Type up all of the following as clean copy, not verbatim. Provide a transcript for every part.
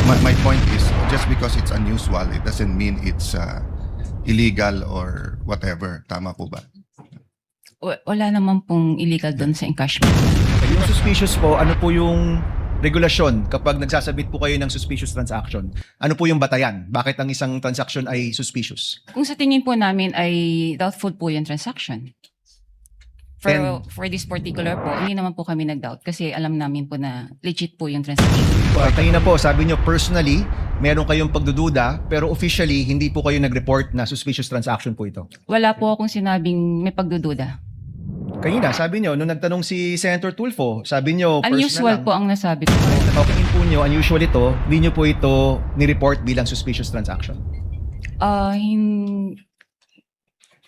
My point is, just because it's unusual, it doesn't mean it's illegal or whatever. Tama po ba? Wala naman pong illegal doon sa encashment. Yung suspicious po, ano po yung regulasyon kapag nagsasabit po kayo ng suspicious transaction? Ano po yung batayan? Bakit ang isang transaction ay suspicious? Kung sa tingin po namin ay doubtful po yung transaction. For this particular po, hindi naman po kami nag-doubt kasi alam namin po na legit po yung transaction. Kanina po, sabi nyo personally, meron kayong pagdududa, pero officially, hindi po kayo nag-report na suspicious transaction po ito. Wala po akong sinabing may pagdududa. Kanina, sabi nyo, nung nagtanong si Senator Tulfo, sabi nyo, Unusual po ang nasabi ko. Opinion po nyo, unusual ito, hindi nyo po ito ni-report bilang suspicious transaction.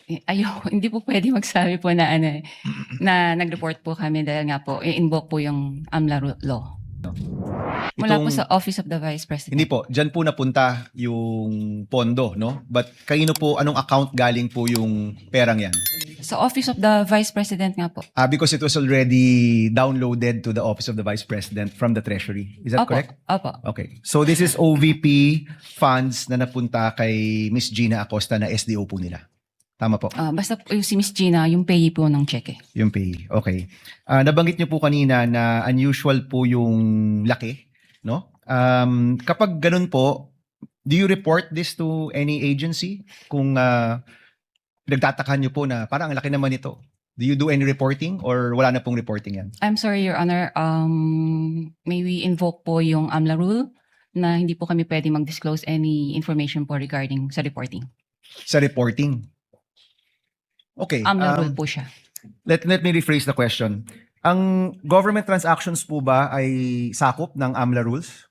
Hindi po pwede magsabi po na na nag-report po kami dahil nga po i-invoke po yung AMLA law. Mula po sa Office of the Vice President. Hindi po, dyan po napunta yung pondo, no? But kanino po, anong account galing po yung perang yan? Sa Office of the Vice President nga po. Because it was already downloaded to the Office of the Vice President from the Treasury. Is that correct? Opo. Okay. So this is OVP funds na napunta kay Miss Gina Acosta na SDO po nila. Tama po. Basta po yung si Miss Gina, yung payee po ng cheque. Yung pay. Okay. Nabanggit niyo po kanina na unusual po yung laki, no? Kapag ganun po, do you report this to any agency? Kung nagtatakahan niyo po na parang ang laki naman ito. Do you do any reporting or wala na pong reporting yan? I'm sorry, Your Honor. May we invoke po yung AMLA rule na hindi po kami pwede mag-disclose any information po regarding sa reporting. Sa reporting? Okay. AMLA rule po siya. Let me rephrase the question. Ang government transactions po ba ay sakop ng AMLA rules?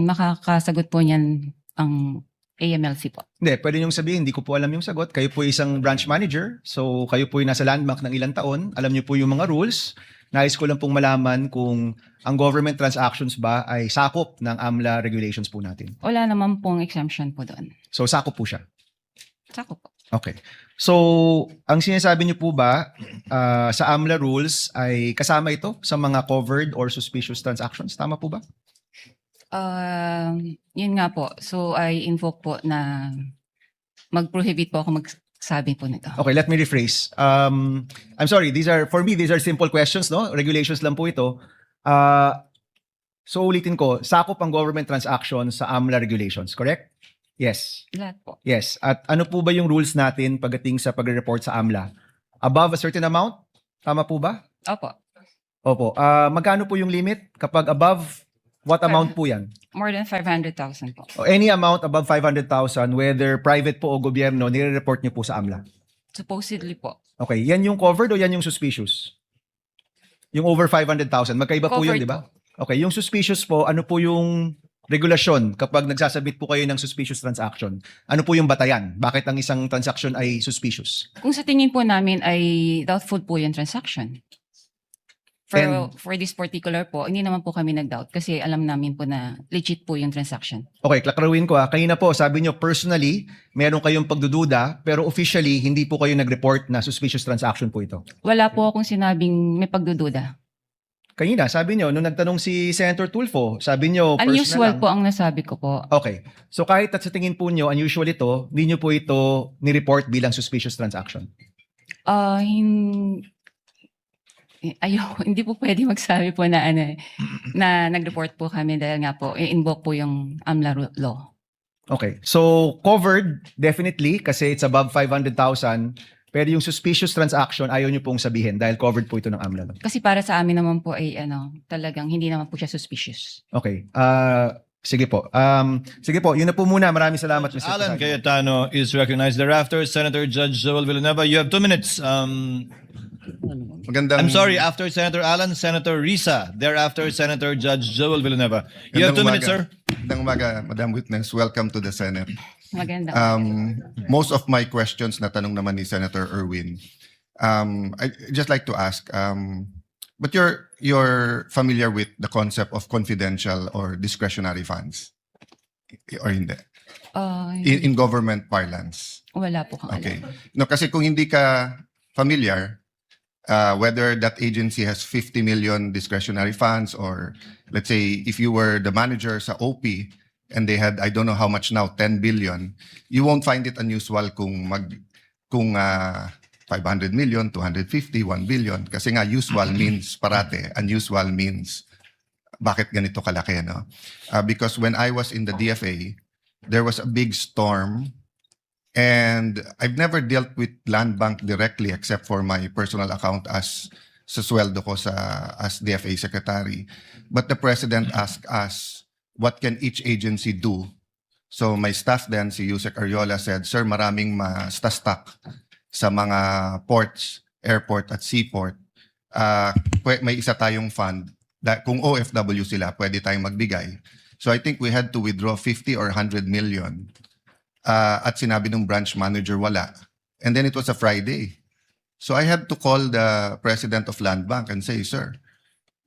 Makakasagot po niyan ang AMLC po. Hindi, pwede niyong sabihin, hindi ko po alam yung sagot. Kayo po isang branch manager, so kayo po yung nasa landmark ng ilang taon, alam niyo po yung mga rules. Nais ko lang pong malaman kung ang government transactions ba ay sakop ng AMLA regulations po natin. Wala naman pong exemption po doon. So sakop po siya. Sakop po. Okay. So, ang sinasabi niyo po ba sa AMLA rules ay kasama ito sa mga covered or suspicious transactions? Tama po ba? Yun nga po. So, I invoke po na mag-prohibit po ako magsabi po nito. Okay, let me rephrase. I'm sorry, these are simple questions, no? Regulations lang po ito. So, ulitin ko, sakop ang government transactions sa AMLA regulations, correct? Yes. Lahat po. Yes. At ano po ba yung rules natin pagdating sa pagre-report sa AMLA? Above a certain amount? Tama po ba? Opo. Opo. Magkano po yung limit? Kapag above, what amount po yan? More than 500,000 po. O any amount above 500,000, whether private po o gobyerno, nire-report niyo po sa AMLA? Supposedly po. Okay. Yan yung covered o yan yung suspicious? Yung over 500,000. Magkaiba po yun, Covered di ba? Okay. Yung suspicious po, ano po yung regulasyon kapag nagsasabit po kayo ng suspicious transaction? Ano po yung batayan? Bakit ang isang transaction ay suspicious? Kung sa tingin po namin ay doubtful po yung transaction. For this particular po, hindi naman po kami nag-doubt kasi alam namin po na legit po yung transaction. Okay, klaklaruin ko. Kanina po, sabi nyo personally, meron kayong pagdududa, pero officially, hindi po kayo nag-report na suspicious transaction po ito. Wala po akong sinabing may pagdududa. Kanina, sabi nyo, nung nagtanong si Senator Tulfo, sabi nyo personal Unusual lang. po ang nasabi ko po. Okay. So kahit at sa tingin po nyo, unusual ito, hindi nyo po ito ni-report bilang suspicious transaction. Hindi po pwede magsabi po na na nag-report po kami dahil nga po i-invoke po yung AMLA law. Okay. So covered, definitely, kasi it's above 500,000. Pero yung suspicious transaction, ayaw nyo pong sabihin dahil covered po ito ng AMLA. Kasi para sa amin naman po ay talagang hindi naman po siya suspicious. Okay. Sige po. Sige po, yun na po muna. Maraming salamat, Mr. Alan President. Cayetano is recognized thereafter. Senator Judge Joel Villanueva, you have 2 minutes. Magandang, I'm sorry, after Senator Alan, Senator Risa. Thereafter, Senator Judge Joel Villanueva. You have 2 minutes, sir. Magandang umaga, Madam Witness. Welcome to the Senate. Maganda. Most of my questions na tanong naman ni Senator Erwin. I just like to ask, but you're familiar with the concept of confidential or discretionary funds? Or hindi? In government parlance. Wala po kang Okay. alam. No, kasi kung hindi ka familiar, whether that agency has 50 million discretionary funds, or let's say if you were the manager sa OP and they had, I don't know how much now, 10 billion, you won't find it unusual kung 500 million, 250, 1 billion. Kasi nga usual means parate, unusual means bakit ganito kalaki, no? Because when I was in the DFA, there was a big storm, and I've never dealt with Land Bank directly except for my personal account as sa sweldo ko as DFA secretary. But the president asked us, what can each agency do? So my staff then, si Yusek Ariola, said, sir, maraming ma-stuck sa mga ports, airport at seaport. May isa tayong fund. Kung OFW sila, pwede tayong magbigay. So I think we had to withdraw 50 or 100 million. At sinabi ng branch manager, wala. And then it was a Friday. So I had to call the president of Land Bank and say, sir,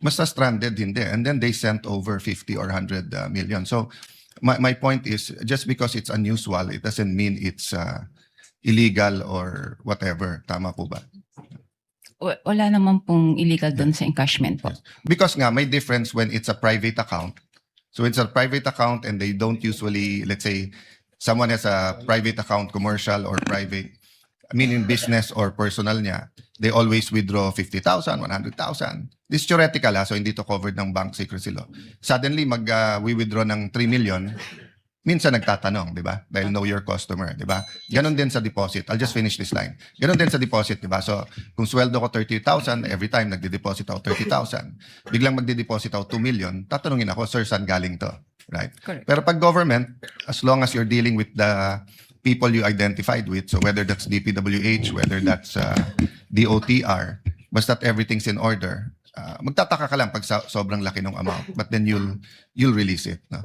basta stranded, hindi. And then they sent over 50 or 100 million. So my point is, just because it's unusual, it doesn't mean it's illegal or whatever. Tama po ba? Wala naman pong illegal doon sa encashment po. Because nga, may difference when it's a private account. So it's a private account and they don't usually, let's say, someone has a private account, commercial or private, meaning business or personal niya, they always withdraw 50,000, 100,000. This is theoretical, so hindi to covered ng bank secrecy law. Suddenly, we-withdraw ng 3 million, minsan nagtatanong, di ba? Dahil know your customer, di ba? Ganon din sa deposit. I'll just finish this line. Ganon din sa deposit, di ba? So, kung sweldo ko 30,000, every time nagde-deposit ako 30,000. Biglang magde-deposit ako 2 million, tatanungin ako, sir, saan galing to? Right? Correct. Pero pag government, as long as you're dealing with the people you identified with, so whether that's DPWH, whether that's DOTR, basta't everything's in order, magtataka ka lang pag sobrang laki ng amount, but then you'll release it. No?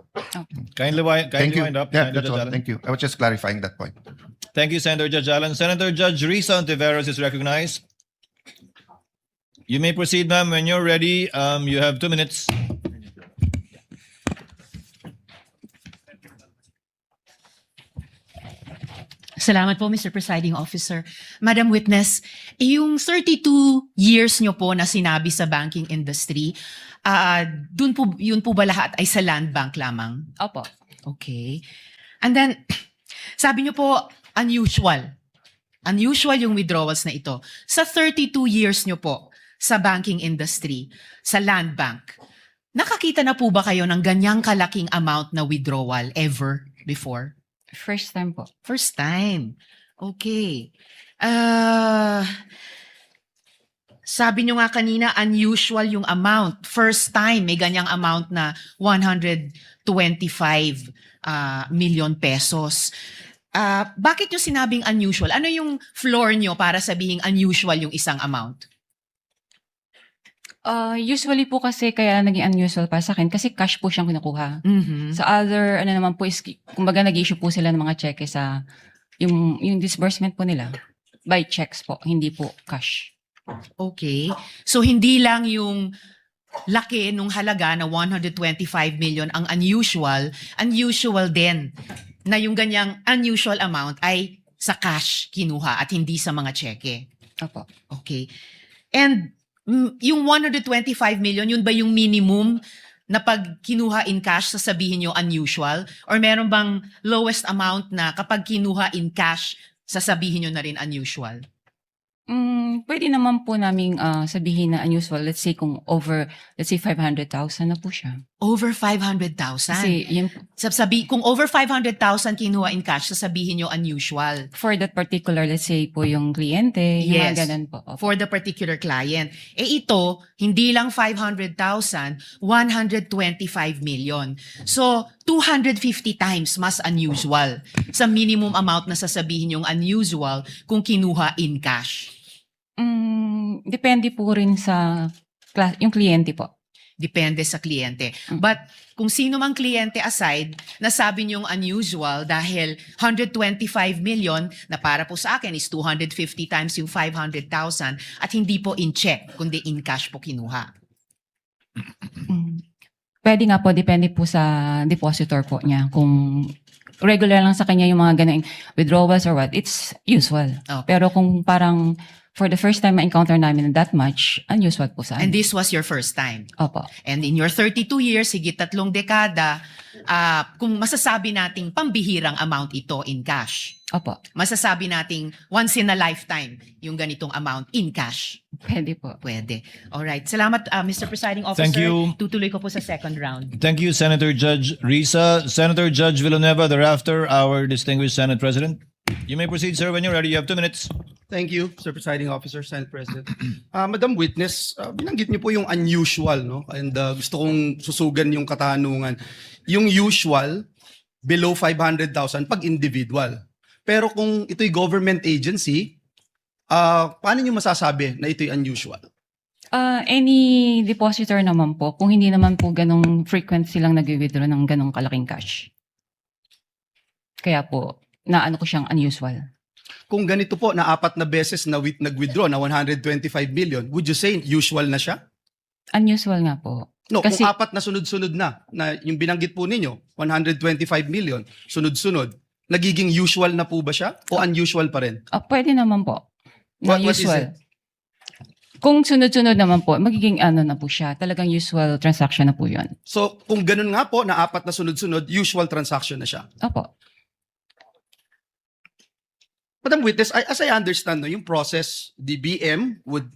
Kindly Thank you. wind up. Yeah, Senator that's Judge all. Alan. Thank you. I was just clarifying that point. Thank you, Senator Judge Alan. Senator Judge Risa Ontiveros is recognized. You may proceed, ma'am. When you're ready, you have 2 minutes. Salamat po, Mr. Presiding Officer. Madam Witness, yung 32 years nyo po na sinabi sa banking industry, yun po ba lahat ay sa Land Bank lamang? Opo. Okay. And then, sabi nyo po, unusual. Unusual yung withdrawals na ito. Sa 32 years nyo po sa banking industry, sa Land Bank, nakakita na po ba kayo ng ganyang kalaking amount na withdrawal ever before? First time po. First time. Okay. Sabi nyo nga kanina, unusual yung amount. First time, may ganyang amount na 125 million pesos. Bakit nyo sinabing unusual? Ano yung floor nyo para sabihing unusual yung isang amount? Usually po kasi kaya naging unusual para sa akin kasi cash po siyang kinukuha. Mhm. Sa other, ano naman po is, kumbaga nag-issue po sila ng mga cheque sa, yung disbursement po nila. By checks po, hindi po cash. Okay. So, hindi lang yung laki nung halaga na 125 million ang unusual din na yung ganyang unusual amount ay sa cash kinuha at hindi sa mga cheque. Opo. Okay. And yung 125 million, yun ba yung minimum na pag kinuha in cash, sasabihin nyo unusual? Or meron bang lowest amount na kapag kinuha in cash, sasabihin nyo na rin unusual? Pwede naman po naming sabihin na unusual. Let's say kung over, let's say 500,000 na po siya. Over 500,000? Kasi yun, Kung over 500,000 kinuha in cash, sasabihin nyo unusual. for that particular, let's say po yung kliyente, yung Yes. mga ganun po. Opo. For the particular client. Ito, hindi lang 500,000, 125 million. So, 250 times mas unusual sa minimum amount na sasabihin yung unusual kung kinuha in cash. Depende po rin sa yung kliyente po. Depende sa kliyente. But kung sino mang kliyente aside, nasabi niyong unusual dahil 125 million na para po sa akin is 250 times yung 500,000 at hindi po in check, kundi in cash po kinuha. Pwede nga po, depende po sa depositor po niya. Kung regular lang sa kanya yung mga ganang withdrawals or what, it's usual. Okay. Pero kung parang For the first time ma-encounter namin that much, unusual po sa And amin. this was your first time. Opo. And in your 32 years, higit 3 dekada, kung masasabi nating pambihirang amount ito in cash, Opo. masasabi nating once in a lifetime yung ganitong amount in cash. Pwede po. Pwede. Alright. Salamat, Mr. Presiding Officer. Thank you. Tutuloy ko po sa second round. Thank you, Senator Judge Risa. Senator Judge Villanueva, thereafter, our distinguished Senate President. You may proceed, sir, when you're ready. You have 2 minutes. Thank you, Sir Presiding Officer, Senate President. Madam Witness, binanggit niyo po yung unusual, no? And gusto kong susugan yung katanungan. Yung usual, below 500,000 pag individual. Pero kung ito'y government agency, paano niyo masasabi na ito'y unusual? Any depositor naman po, kung hindi naman po ganong frequent silang nag-withdraw ng ganong kalaking cash. Kaya po, naano ko siyang unusual. Kung ganito po, na 4 na beses na nag-withdraw na 125 million, would you say usual na siya? Unusual nga po. No, Kasi- kung 4 na sunod-sunod na yung binanggit po ninyo, 125 million, sunod-sunod, nagiging usual na po ba siya? O unusual pa rin? Pwede naman po. Na What is usual. Kung sunod-sunod naman po, magiging ano na po siya. Talagang usual transaction na po yun. So, kung ganun nga po, na 4 na sunod-sunod, usual transaction na siya. Opo. Madam Witness, as I understand, no, yung process, the BM would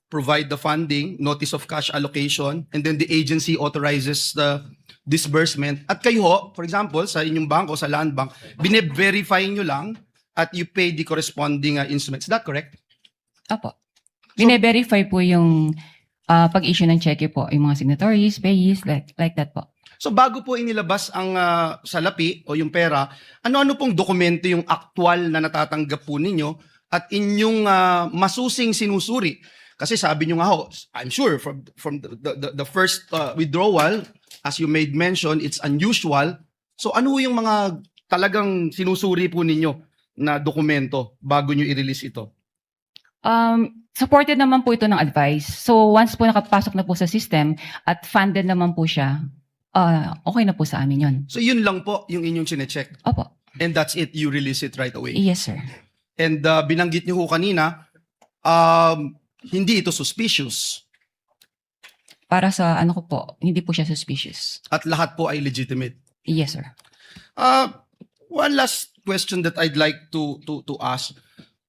provide the funding, notice of cash allocation, and then the agency authorizes the disbursement. At kayo ho, for example, sa inyong bank o sa land bank, bine-verify nyo lang at you pay the corresponding instruments. Is that correct? Opo. Bine-verify po yung pag-issue ng cheque po. Yung mga signatories, payees, like that po. So bago po inilabas ang salapi o yung pera, ano-ano pong dokumento yung aktual na natatanggap po ninyo at inyong masusing sinusuri? Kasi sabi nyo nga ho, I'm sure from the first withdrawal, as you made mention, it's unusual. So ano yung mga talagang sinusuri po ninyo na dokumento bago nyo i-release ito? Supported naman po ito ng advice. So once po nakapasok na po sa system at funded naman po siya, okay na po sa amin yun. So yun lang po yung inyong chinecheck. Opo. And that's it, you release it right away. Yes, sir. And binanggit niyo ho kanina, hindi ito suspicious Para sa ano ko po, hindi po siya suspicious. at lahat po ay legitimate. Yes, sir. One last question that I'd like to ask.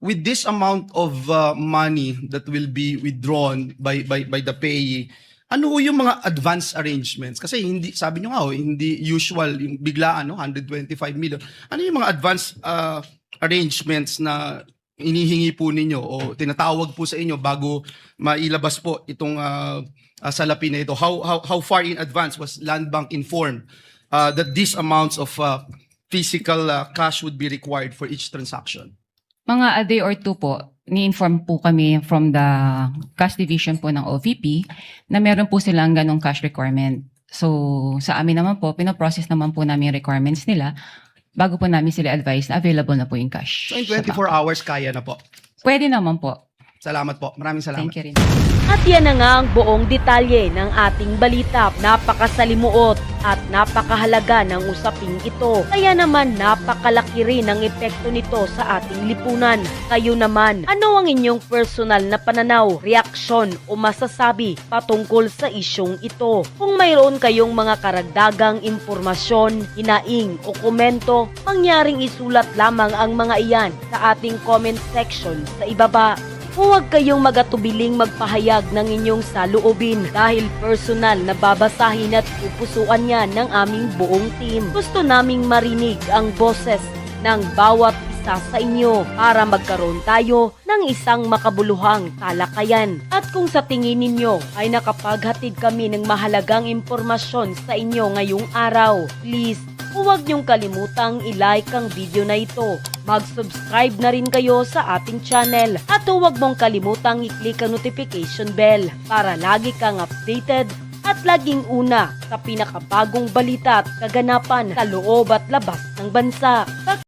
With this amount of money that will be withdrawn by the payee, ano ho yung mga advance arrangements? Kasi hindi, sabi nyo nga ho, hindi usual, yung biglaan, no? 125 million. Ano yung mga advance arrangements na inihingi po ninyo o tinatawag po sa inyo bago mailabas po itong salapi na ito? How far in advance was Land Bank informed that these amounts of physical cash would be required for each transaction? Mga a day or two po, ni-inform po kami from the cash division po ng OVP na meron po silang ganong cash requirement. So sa amin naman po, pinoprocess naman po namin yung requirements nila bago po namin sila advise na available na po yung cash. So in sa 24 bank. hours, kaya na po. Pwede naman po. Salamat po. Maraming salamat. Thank you rin. At yan na nga ang buong detalye ng ating balita. Napakasalimuot at napakahalaga ng usaping ito. Kaya naman napakalaki rin ang epekto nito sa ating lipunan. Kayo naman, ano ang inyong personal na pananaw, reaksyon o masasabi patungkol sa isyong ito? Kung mayroon kayong mga karagdagang impormasyon, hinaing o komento, mangyaring isulat lamang ang mga iyan sa ating comment section sa ibaba. Huwag kayong magatubiling magpahayag ng inyong saloobin dahil personal na babasahin at pupusuan yan ng aming buong team. Gusto naming marinig ang boses ng bawat isa sa inyo para magkaroon tayo ng isang makabuluhang talakayan. At kung sa tingin ninyo ay nakapaghatid kami ng mahalagang impormasyon sa inyo ngayong araw, please, huwag niyong kalimutang i-like ang video na ito. Mag-subscribe na rin kayo sa ating channel at huwag mong kalimutang i-click ang notification bell para lagi kang updated at laging una sa pinakabagong balita at kaganapan sa loob at labas ng bansa.